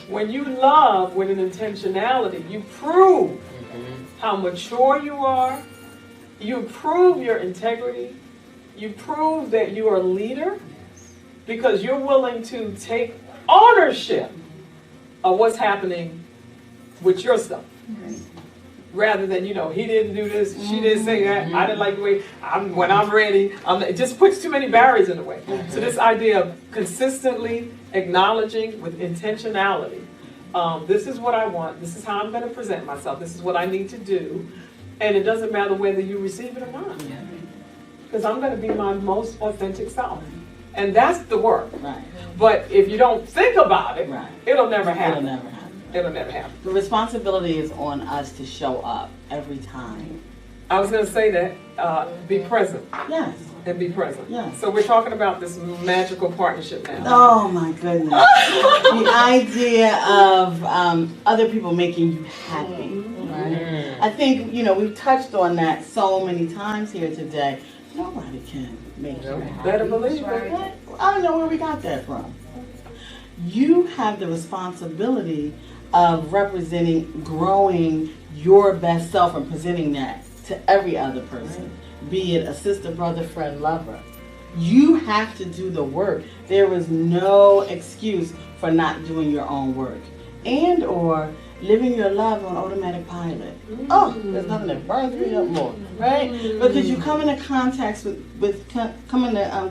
When you love with an intentionality, you prove how mature you are, you prove your integrity, you prove that you are a leader because you're willing to take ownership of what's happening with your stuff. Rather than, he didn't do this, she didn't say that, I didn't like the way, when I'm ready, it just puts too many barriers in the way. So this idea of consistently acknowledging with intentionality, this is what I want, this is how I'm going to present myself, this is what I need to do, and it doesn't matter whether you receive it or not. Because I'm going to be my most authentic self. And that's the work. Right. But if you don't think about it, Right. it'll never happen. It'll never happen. It'll never happen. The responsibility is on us to show up every time. I was going to say that, be present. Yes. And be present. Yes. So we're talking about this magical partnership now. Oh my goodness. The idea of other people making you happy. Right? I think, we've touched on that so many times here today. Nobody can make you happy. Better believe it. Right? I don't know where we got that from. You have the responsibility of representing, growing your best self and presenting that to every other person, be it a sister, brother, friend, lover. You have to do the work. There is no excuse for not doing your own work and or living your love on automatic pilot. Oh, there's nothing that burns me up more, right? Because you come into contact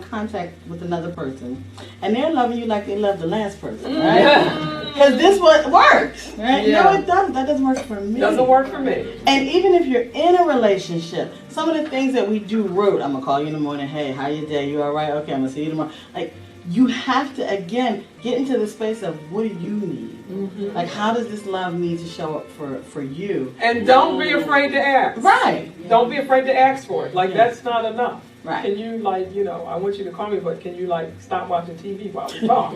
contact with another person, and they're loving you like they love the last person, right? Because this one works, right? Yeah. No, it doesn't. That doesn't work for me. Doesn't work for me. And even if you're in a relationship, some of the things that we do rote, I'm gonna call you in the morning, hey, how your day? You all right? Okay, I'm gonna see you tomorrow. Like, you have to, again, get into the space of what do you need? Like, how does this love need to show up for you? And don't be afraid to ask. Right. Don't be afraid to ask for it. Like, that's not enough. Right. Can you, I want you to call me, but can you, stop watching TV while we talk?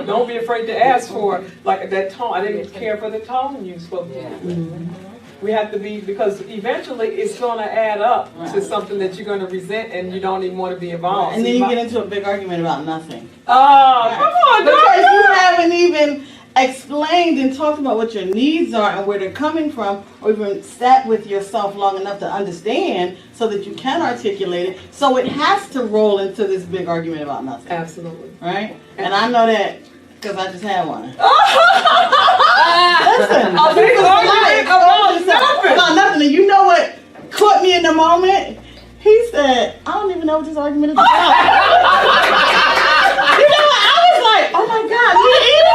Don't be afraid to ask for, that tone. I didn't care for the tone you spoke to me. We have to be, because eventually it's going to add up to something that you're going to resent and you don't even want to be involved. And then you get into a big argument about nothing. Oh, come on, because you haven't even explained and talked about what your needs are and where they're coming from, or even sat with yourself long enough to understand so that you can articulate it. So it has to roll into this big argument about nothing. Absolutely. Right? And I know that because I just had one. Listen, about nothing. And you know what caught me in the moment? He said, I don't even know what this argument is about. You know what? I was like, oh my God, what are you doing?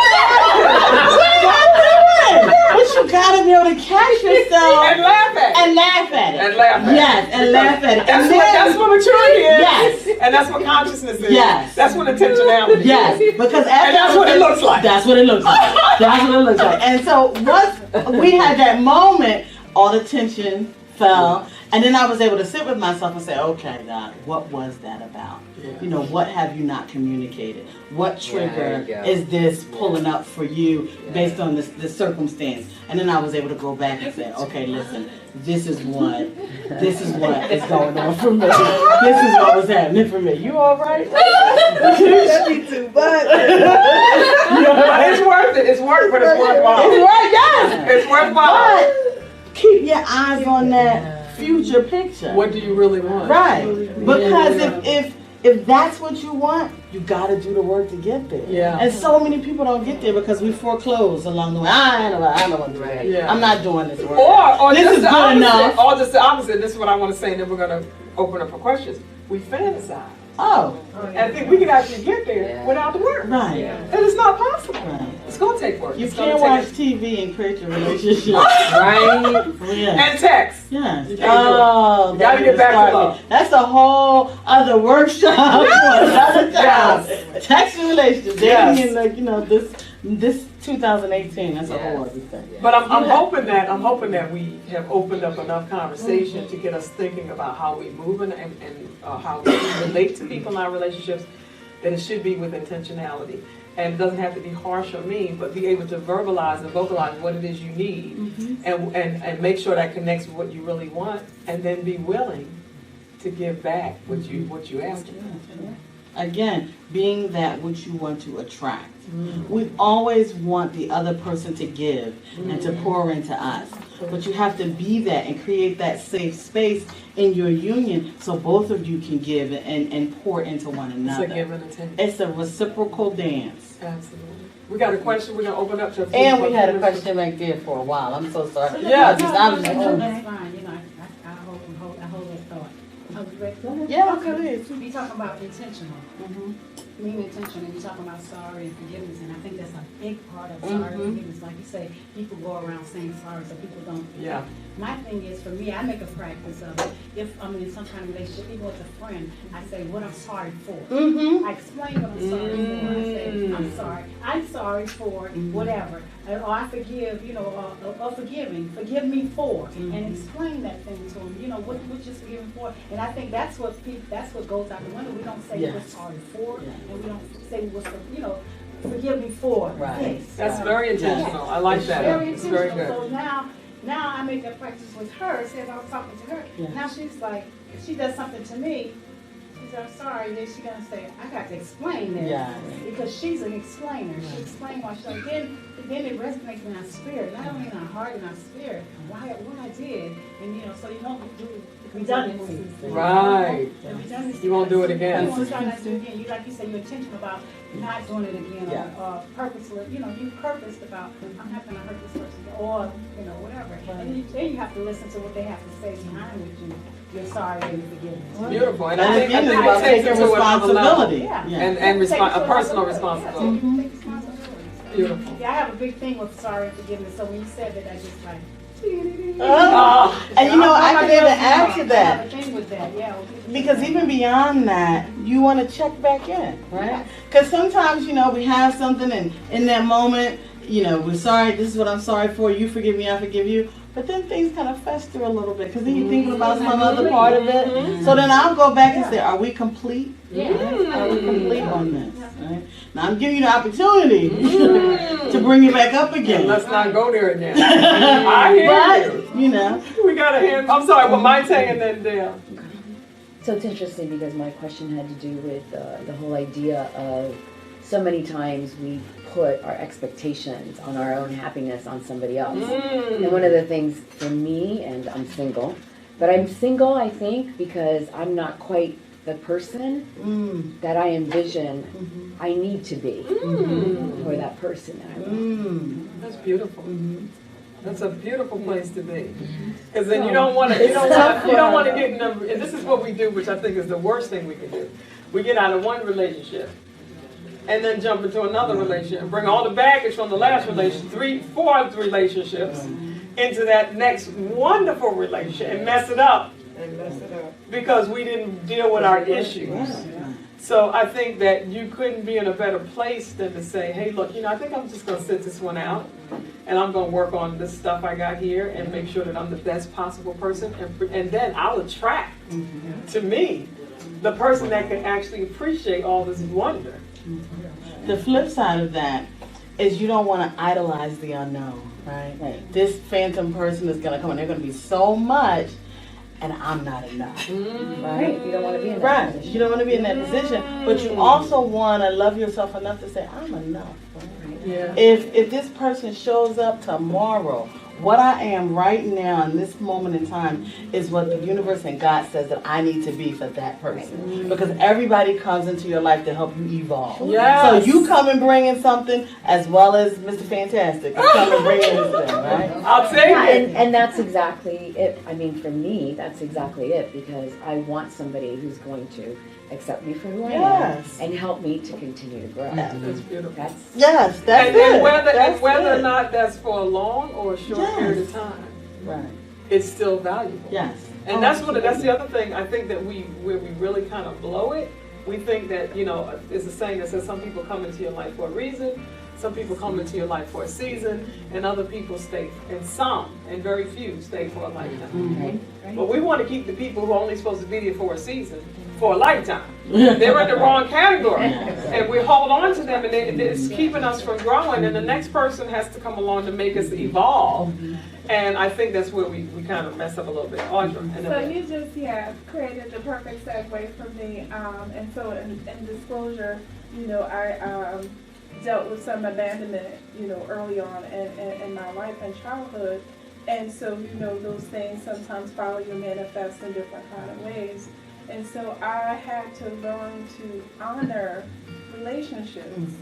But you gotta be able to catch yourself and laugh at it. And laugh at it. And laugh at it. Yes, and laugh at it. That's what maturity is. Yes. And that's what consciousness is. Yes. That's what intentionality is. Yes. Because and that's what it looks like. That's what it looks like. That's what it looks like. And so once we had that moment, all the tension fell. And then I was able to sit with myself and say, okay, God, what was that about? Yeah. What have you not communicated? What trigger is this pulling up for you based on this circumstance? And then I was able to go back and say, okay, listen, this is what is going on for me. This is what was happening for me. You all right? Me too, but it's worth it. It's worth, but it's worthwhile. It's worth, yes. It's worthwhile. But keep your eyes on that future picture. What do you really want? Right. Because if that's what you want, you got to do the work to get there. Yeah. And so many people don't get there because we foreclose along the way. I don't want to do that. Yeah. I'm not doing this work. Or this is good enough. Or just the opposite. This is what I want to say, and then we're going to open up for questions. We fantasize. Oh. And I think we can actually get there without the work. Right. And it's not possible. Right. It's going to take work. You can't watch TV and create your relationship. Right? Yeah. And text. Yes. You got to get back to love. That's a whole other workshop. Yes. Text and relationships. Yes. And this 2018, that's a whole other thing. But I'm hoping that we have opened up enough conversation to get us thinking about how we move and how we relate to people in our relationships, that it should be with intentionality. And it doesn't have to be harsh or mean, but be able to verbalize and vocalize what it is you need, and make sure that connects with what you really want, and then be willing to give back what you asked for. Again, being that which you want to attract. We always want the other person to give and to pour into us. But you have to be that and create that safe space in your union so both of you can give and pour into one another. It's a give and a take. It's a reciprocal dance. Absolutely. We got a question. We're going to open up to a few And we had a question back there for a while. I'm so sorry. Yeah. I was That's just, fine, you know, I hold that thought. yeah, okay. You talking about intentional. Being intentional, you're talking about sorry and forgiveness, and I think that's a big part of sorry and forgiveness. Like you say, people go around saying sorry, so people don't. Yeah. My thing is, for me, I make a practice of it. If I'm in some kind of relationship, even with a friend, I say what I'm sorry for. I explain what I'm sorry for. I say, I'm sorry for whatever. Or I forgive, you know, or forgive me for, and explain that thing to them. You know, what you're forgiving for. And I think that's what goes out the window. We don't say we're sorry for, and we don't say forgive me for this. That's very intentional. I like that. It's very good. So now I make a practice with her. Say if I was talking to her, now she's like, if she does something to me, she says, I'm sorry, then she's gonna say, I got to explain this. Because she's an explainer. She explained why she's like, then it resonates in our spirit, not only in our heart and our spirit, what I did. And you know, so you don't do redundancies. Right. You won't do it again. You won't try not to do it again. Like you said, you're intentional about not doing it again, or purposely, you know, you purposed about, I'm not gonna hurt this person, or, you know, whatever. And then you have to listen to what they have to say behind what you're sorry and forgiveness. Beautiful. And I think it's about taking responsibility. And a personal responsibility. Take responsibility. Beautiful. Yeah, I have a big thing with sorry and forgiveness, so when you said that, I just like, and you know, I can even add to that. I have a thing with that, yeah. Because even beyond that, you want to check back in, right? Because sometimes, you know, we have something and in that moment, you know, we're sorry, this is what I'm sorry for, you forgive me, I forgive you. But then things kind of fester a little bit because then you're thinking about some other part of it. So then I'll go back and say, are we complete? Are we complete on this? Right? Now I'm giving you the opportunity to bring it back up again. Let's not go there again. I hear you know. We got a hand. I'm sorry, but mine's hanging then down. So it's interesting because my question had to do with the whole idea of so many times we put our expectations on our own happiness on somebody else. And one of the things for me, and I'm single, but I'm single, I think, because I'm not quite the person that I envision I need to be for that person that I want. That's beautiful. That's a beautiful place to be, because then you don't want to get in the, and this is what we do, which I think is the worst thing we can do. We get out of one relationship and then jump into another relationship and bring all the baggage from the last relationship, 4 relationships into that next wonderful relationship and mess it up because we didn't deal with our issues. So I think that you couldn't be in a better place than to say, hey, look, you know, I think I'm just going to sit this one out and I'm going to work on this stuff I got here and make sure that I'm the best possible person. And then I'll attract to me the person that can actually appreciate all this wonder. The flip side of that is you don't want to idolize the unknown, right? This phantom person is going to come and they're going to be so much and I'm not enough, right? You don't want to be in that position. You don't want to be in that position, but you also want to love yourself enough to say, I'm enough. Right? If this person shows up tomorrow, what I am right now in this moment in time is what the universe and God says that I need to be for that person. Because everybody comes into your life to help you evolve. Yes. So you come and bring in something as well as Mr. Fantastic. You come and bring in this thing, right? I'll take it. And that's exactly it. I mean, for me, that's exactly it, because I want somebody who's going to accept me for who I am and help me to continue to grow. That's beautiful. That's and it. Whether or not that's for a long or a short period of time, it's still valuable. And that's the other thing I think that where we really kind of blow it. We think that, you know, there's a saying that says some people come into your life for a reason, Some people come into your life for a season, and other people stay, and some, and very few, stay for a lifetime. But we want to keep the people who are only supposed to be there for a season for a lifetime. They're in the wrong category. And we hold on to them, and it's keeping us from growing, and the next person has to come along to make us evolve. And I think that's where we kind of mess up a little bit. Audra. So you just, created the perfect segue for me. And so in disclosure, I dealt with some abandonment, early on in my life and childhood. And so, those things sometimes follow you, manifest in different kind of ways. And so I had to learn to honor relationships,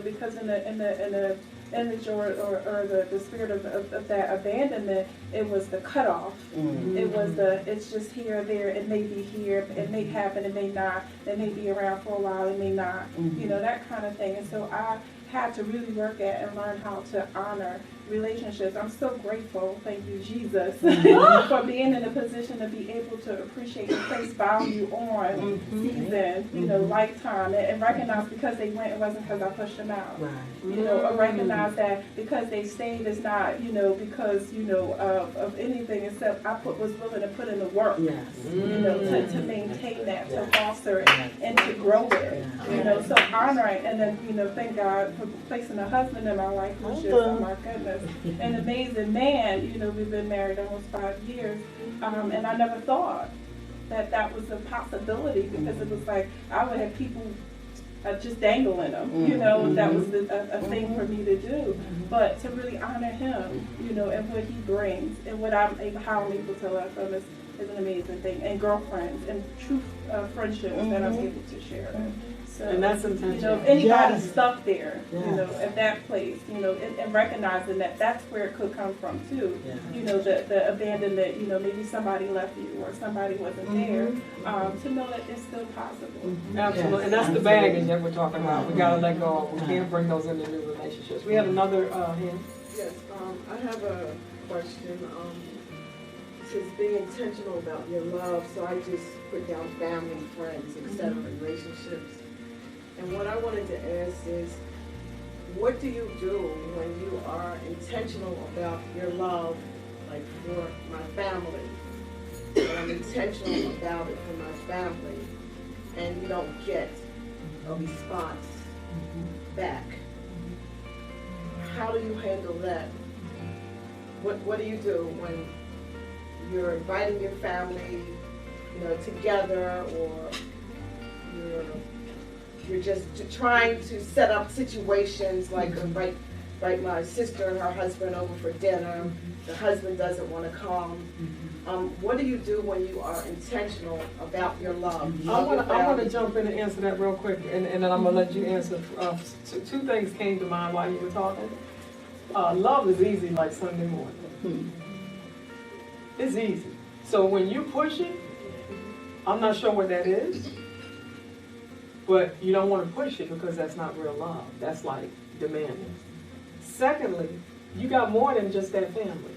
because in the image or the spirit of that abandonment, it was the cutoff. It was it's just here or there, it may be here, it may happen, it may not, it may be around for a while, it may not, that kind of thing. And so I had to really work at and learn how to honor relationships. I'm so grateful, thank you, Jesus, for being in a position to be able to appreciate and place value on season, lifetime, and recognize because they went, it wasn't because I pushed them out. Or recognize that because they stayed, it's not, because, of anything except I was willing to put in the work, to maintain that, to foster it, and to grow it, so honoring, and then, thank God for placing a husband in my life, who's just, oh my goodness, an amazing man. We've been married almost 5 years, and I never thought that was a possibility, because it was like I would have people just dangling them, that was a thing for me to do. But to really honor him, and what he brings, and how I'm able to love him is an amazing thing. And girlfriends and true friendships that I'm able to share. So, and that's intentional. If anybody's stuck there, at that place, and recognizing that's where it could come from too. The abandonment, maybe somebody left you or somebody wasn't there, to know that it's still possible. Absolutely, and that's the baggage that we're talking about. We got to let go of. We can't bring those into new relationships. We have another hand. Yes, I have a question. It says being intentional about your love, so I just put down family, friends, etc., relationships. And what I wanted to ask is, what do you do when you are intentional about your love, like for my family, and I'm intentional about it for my family, and you don't get a response back? How do you handle that? What do you do when you're inviting your family, together, or you're just trying to set up situations like invite my sister and her husband over for dinner. The husband doesn't want to come. What do you do when you are intentional about your love? I want to jump in and answer that real quick, and then I'm going to let you answer. Two things came to mind while you were talking. Love is easy like Sunday morning. It's easy. So when you push it, I'm not sure what that is. But you don't want to push it because that's not real love. That's like demanding. Secondly, you got more than just that family.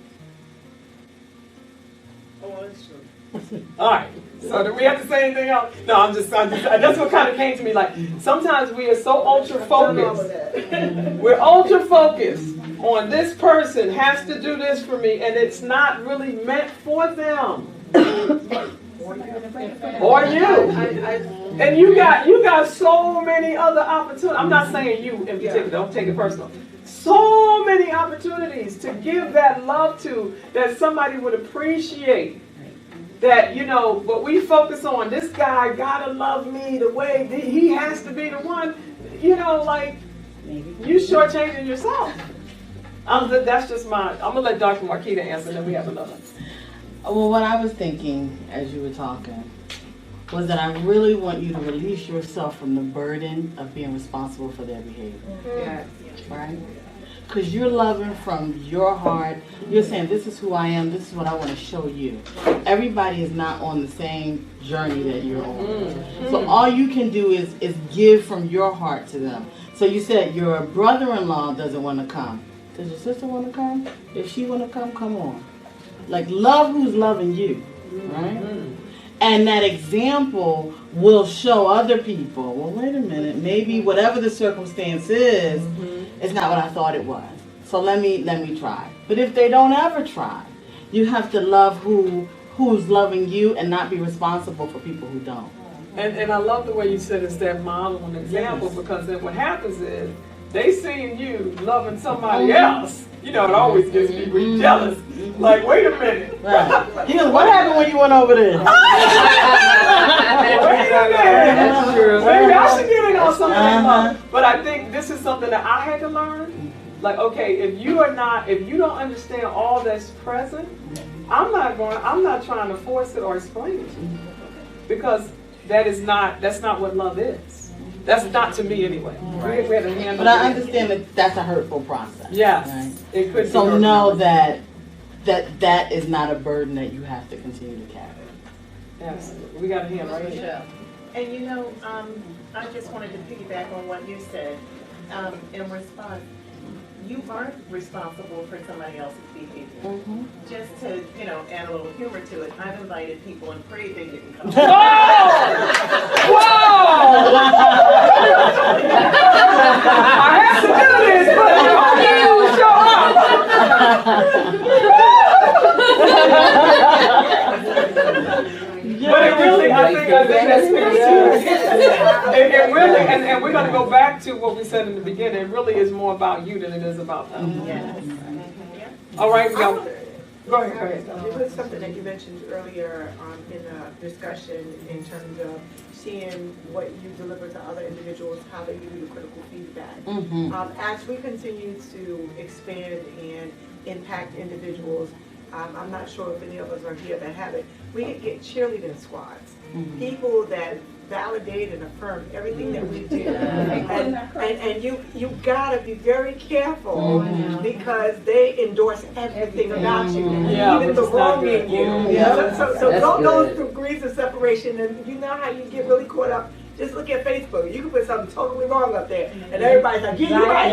Oh, that's true. All right. So do we have to say anything else? No, I'm just that's what kind of came to me. Like, sometimes we are so ultra focused. We're ultra focused on this person has to do this for me, and it's not really meant for them. Or you. And you got so many other opportunities. I'm not saying you in particular, don't take it personal. So many opportunities to give that love to that somebody would appreciate. That, but we focus on this guy gotta love me the way he has to be the one, like you shortchanging yourself. That's just I'm gonna let Dr. Marquita answer, and then we have another. Well, what I was thinking as you were talking was that I really want you to release yourself from the burden of being responsible for their behavior. Yeah. Right? Because you're loving from your heart. You're saying, this is who I am. This is what I want to show you. Everybody is not on the same journey that you're on. So all you can do is give from your heart to them. So you said your brother-in-law doesn't want to come. Does your sister want to come? If she want to come on. Like, love who's loving you, right? And that example will show other people, well, wait a minute, maybe whatever the circumstance is, it's not what I thought it was. So let me try. But if they don't ever try, you have to love who's loving you and not be responsible for people who don't. And I love the way you said it's that model and example, because then what happens is they seeing you loving somebody else. You know, it always gets people jealous. Like, wait a minute. Right. You know, what happened when you went over there? Wait a minute. That's true. Maybe I should get in on some of that love. But I think this is something that I had to learn. Like, okay, if you don't understand all that's present, I'm not trying to force it or explain it to you. Because that's not what love is. That's not to me anyway. Right. We had to handle But I it. understand that that's a hurtful process. Yes. Right? It could be So hurtful. know that is not a burden that you have to continue to carry. Absolutely. We got a hand right here. And you know, I just wanted to piggyback on what you said. In response, you aren't responsible for somebody else's behavior. Just to, you know, add a little humor to it, I've invited people and prayed they didn't come. Whoa! I have to do this, but I hope you will show up. But it really, I think that speaks to it really, and we're going to go back to what we said in the beginning. It really is more about you than it is about them. Yes. All right, we go. Go ahead. It was something that you mentioned earlier in the discussion in terms of seeing what you deliver to other individuals, how they give you the critical feedback. As we continue to expand and impact individuals, I'm not sure if any of us are here that have it. We could get cheerleading squads, people that validate and affirm everything that we do. And you gotta be very careful because they endorse everything about you, even the wrong in you. So don't go through grief and separation. And you know how you get really caught up. Just look at Facebook. You can put something totally wrong up there, and everybody's like, "Yeah, you're right."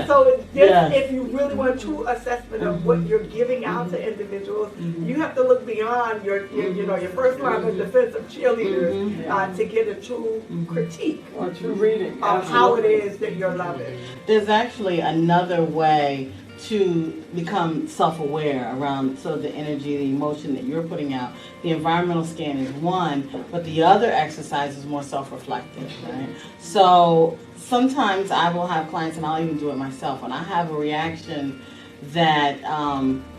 So if you really want a true assessment of what you're giving out to individuals, you have to look beyond your first line of defense of cheerleaders to get a true critique Or true reading of how it is that you're loving. There's actually another way to become self-aware around sort of the energy, the emotion that you're putting out. The environmental scan is one, but the other exercise is more self-reflective, right? So sometimes I will have clients, and I'll even do it myself, when I have a reaction that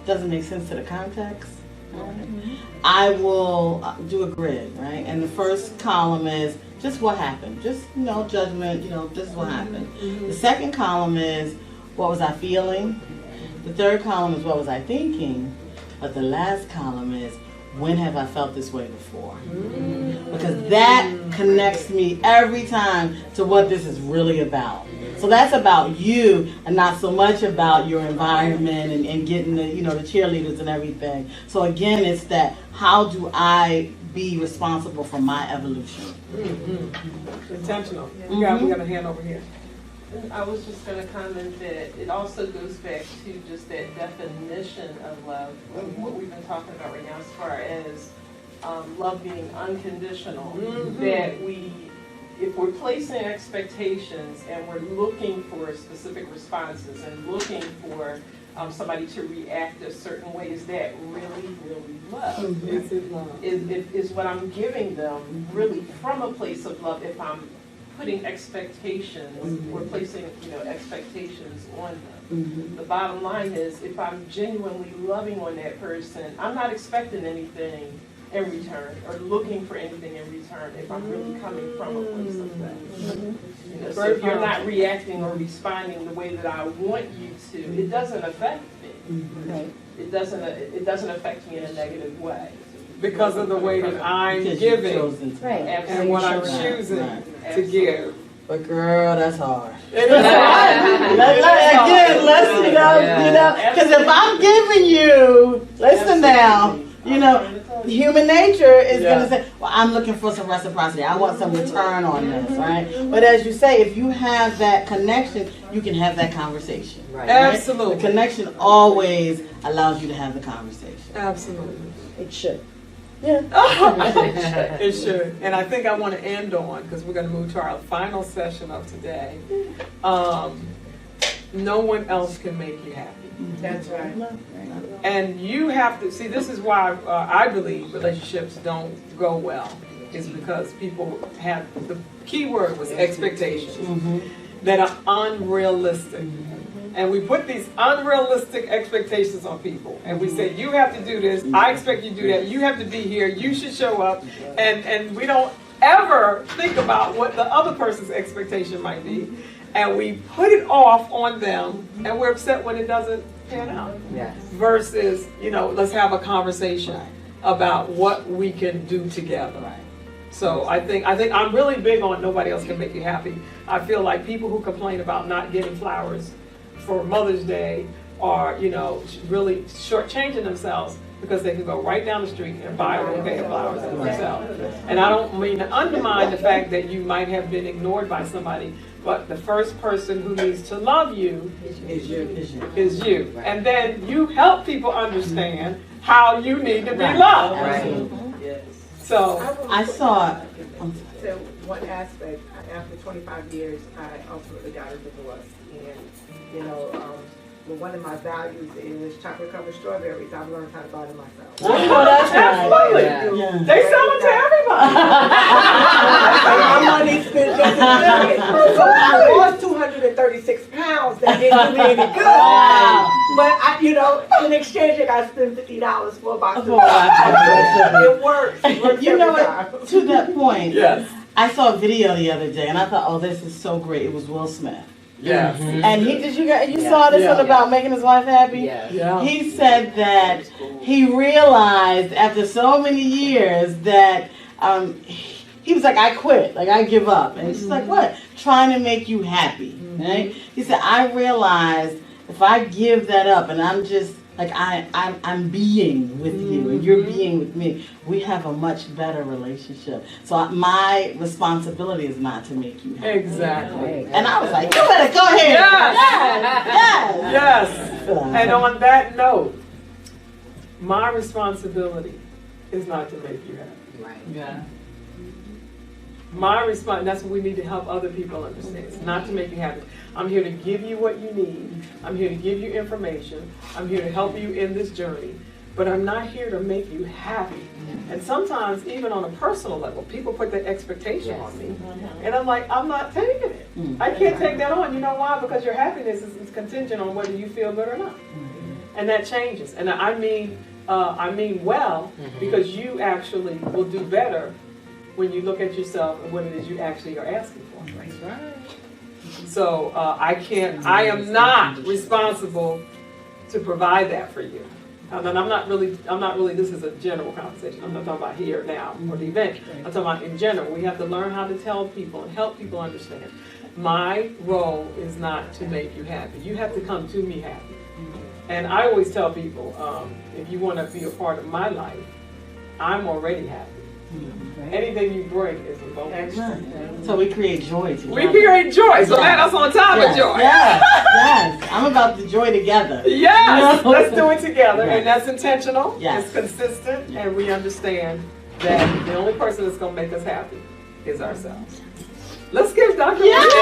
doesn't make sense to the context, right? I will do a grid, right? And the first column is just what happened, just, judgment, this is what happened. The second column is, what was I feeling? The third column is, what was I thinking? But the last column is, when have I felt this way before? Because that connects me every time to what this is really about. So that's about you and not so much about your environment and getting the cheerleaders and everything. So again, it's that, how do I be responsible for my evolution? Intentional. We got a hand over here. I was just going to comment that it also goes back to just that definition of love, what we've been talking about right now as far as love being unconditional, that if we're placing expectations and we're looking for specific responses and looking for somebody to react a certain way, is that really, really love? Is it love? Is what I'm giving them really from a place of love if I'm putting expectations, we're placing expectations on them. The bottom line is, if I'm genuinely loving on that person, I'm not expecting anything in return or looking for anything in return if I'm really coming from a place of that. So if you're not reacting or responding the way that I want you to, it doesn't affect me. It doesn't affect me in a negative way. Because of the way that I'm giving and what I'm choosing to give. But girl, that's hard. It is hard. Because if I'm giving you, listen now, human nature is going to say, well, I'm looking for some reciprocity. I want some return on this, right? But as you say, if you have that connection, you can have that conversation. Right? Absolutely. The connection always allows you to have the conversation. Absolutely. It should. It should. And I think I want to end on, because we're going to move to our final session of today. No one else can make you happy. That's right. And you have to, see, this is why I believe relationships don't go well, is because people have, the key word was expectations that are unrealistic. And we put these unrealistic expectations on people. And we say, you have to do this, I expect you to do that, you have to be here, you should show up. And we don't ever think about what the other person's expectation might be. And we put it off on them, and we're upset when it doesn't pan out. Yes. Versus, let's have a conversation about what we can do together. So I think I'm really big on nobody else can make you happy. I feel like people who complain about not getting flowers for Mother's Day are, really shortchanging themselves, because they can go right down the street and buy a bouquet of flowers themselves. And I don't mean to undermine the fact that you might have been ignored by somebody, but the first person who needs to love you is you. And then you help people understand how you need to be loved. Right. Yes. So I saw. So one aspect, after 25 years, I ultimately got a divorce. And, one of my values is chocolate covered strawberries. I've learned how to buy them myself. Oh, that's absolutely. Yeah. They sell them to everybody. My money spent just as so I lost 236 pounds. That didn't do me any good. Wow. But in exchange, I got to spend $50 for a box of chocolate. It works. It works You know every what? time. To that point, Yes. I saw a video the other day, and I thought, oh, this is so great. It was Will Smith. Yes. And you saw this one about making his wife happy? Yes. Yeah. He said that he realized after so many years that he was like, I quit, like I give up. And she's like, what? Trying to make you happy, right? He said, I realized if I give that up and I'm just like I'm being with you and you're being with me, we have a much better relationship. So my responsibility is not to make you happy. Exactly. And I was like, you better go ahead. Yes. Yes. Yes. And on that note, my responsibility is not to make you happy. Right. Yeah. My response, that's what we need to help other people understand. It's not to make you happy. I'm here to give you what you need. I'm here to give you information. I'm here to help you in this journey. But I'm not here to make you happy. And sometimes, even on a personal level, people put that expectation on me. And I'm like, I'm not taking it. I can't take that on. You know why? Because your happiness is contingent on whether you feel good or not. And that changes. And I mean well, because you actually will do better when you look at yourself and what it is you actually are asking for. That's right. So I am not responsible to provide that for you. And I'm not really, this is a general conversation. I'm not talking about here, now, or the event. I'm talking about in general. We have to learn how to tell people and help people understand. My role is not to make you happy. You have to come to me happy. And I always tell people, if you want to be a part of my life, I'm already happy. Anything you bring is a bonus. So we create joy together. We create joy, so let us on top of joy. Yes, yes. I'm about the joy together. Yes, let's do it together. And that's intentional, Yes. it's consistent, and we understand that the only person that's going to make us happy is ourselves. Let's give Dr. Yes!